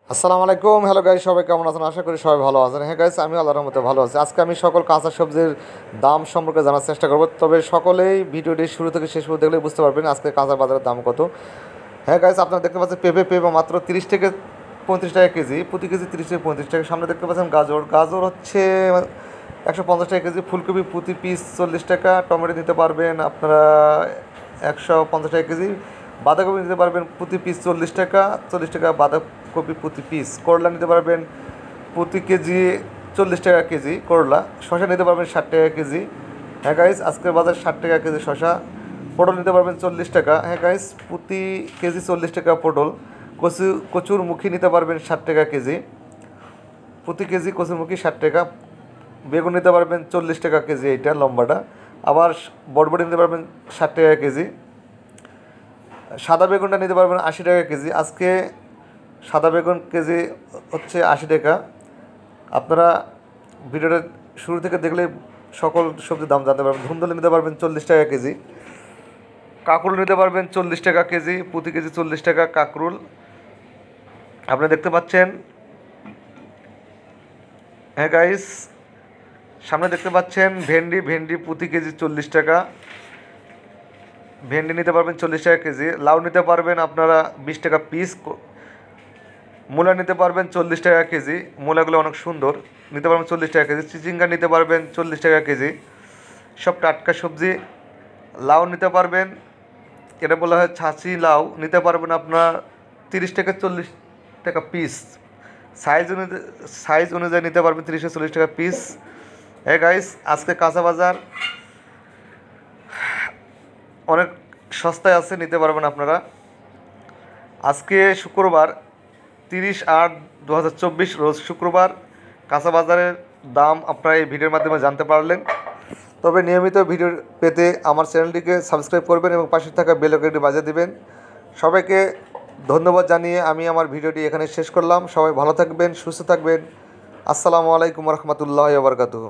আসসালামু আলাইকুম। Hello guys, সবাই কেমন আছেন? আশা করি সবাই ভালো আছেন। হ্যাঁ গাইস, আমি আল্লাহর রহমতে ভালো আছি। আজকে আমি সকল কাঁচা সবজির দাম সম্পর্কে জানার চেষ্টা করব। তবে সকলেই ভিডিওটি শুরু থেকে শেষ পর্যন্ত দেখলে বুঝতে পারবেন আজকে কাঁচা বাজারের দাম কত। হ্যাঁ গাইস, আপনারা দেখতে পাচ্ছেন পেঁপে মাত্র 30 থেকে 35 টাকা কেজি, প্রতি কেজি 30 থেকে 35 টাকা। সামনে দেখতে পাচ্ছেন গাজর হচ্ছে 150 টাকা কেজি, ফুলকপি প্রতি পিস 40 টাকা, টমেটো নিতে পারবেন আপনারা 150 টাকা কেজি, বাঁধাকপি নিতে পারবেন প্রতি পিস 40 টাকা বাঁধাকপি প্রতি পিস, করলা নিতে পারবেন প্রতি কেজি 40 টাকা কেজি করলা, শসা নিতে পারবেন 60 টাকা কেজি। হ্যাঁ গাইস, আজকের বাজার 60 টাকা কেজি শসা। পটল নিতে পারবেন 40 টাকা। হ্যাঁ গাইস, প্রতি কেজি 40 টাকা পটল। কচুরমুখী নিতে পারবেন 60 টাকা কেজি, প্রতি কেজি কচুরমুখী 60 টাকা। বেগুন নিতে পারবেন 40 টাকা কেজি, এইটা লম্বাটা। আবার বরবটি নিতে পারবেন 60 টাকা কেজি। সাদা বেগুনটা নিতে পারবেন 80 টাকা কেজি। আজকে সাদা বেগুন কেজি হচ্ছে 80 টাকা। আপনারা ভিডিওটা শুরু থেকে দেখলে সকল সবজির দাম জানতে পারবেন। ধুন্দুলি নিতে পারবেন 40 টাকা কেজি। কাঁকরুল নিতে পারবেন 40 টাকা কেজি, প্রতি কেজি 40 টাকা কাঁকরুল। আপনি দেখতে পাচ্ছেন। হ্যাঁ গাইস, সামনে দেখতে পাচ্ছেন ভেন্ডি প্রতি কেজি 40 টাকা। ভেন্ডি নিতে পারবেন 40 টাকা কেজি। লাউ নিতে পারবেন আপনারা 20 টাকা পিস। মূলা নিতে পারবেন 40 টাকা কেজি, মূলাগুলো অনেক সুন্দর, নিতে পারবেন 40 টাকা কেজি। চিচিঙ্গা নিতে পারবেন 40 টাকা কেজি, সব টাটকা সবজি। লাউ নিতে পারবেন, এটা বলা হয় ছাঁচি লাউ, নিতে পারবেন আপনার 30 থেকে 40 টাকা পিস। সাইজ অনুযায়ী নিতে পারবেন 30 থেকে 40 টাকা পিস। হ্যাঁ গাইস, আজকে কাঁচা বাজার অনেক সস্তায় আছে, নিতে পারবেন আপনারা। আজকে শুক্রবার 30/8/2024, রোজ শুক্রবার। কাঁচা বাজারের দাম আপনারা এই ভিডিওর মাধ্যমে জানতে পারলেন। তবে নিয়মিত ভিডিও পেতে আমার চ্যানেলটিকে সাবস্ক্রাইব করবেন এবং পাশে থাকা বেল আইকনটি বাজিয়ে দেবেন। সবাইকে ধন্যবাদ জানিয়ে আমি আমার ভিডিওটি এখানে শেষ করলাম। সবাই ভালো থাকবেন, সুস্থ থাকবেন। আসসালামু আলাইকুম রহমতুল্লাহি ওয়া বারাকাতুহু।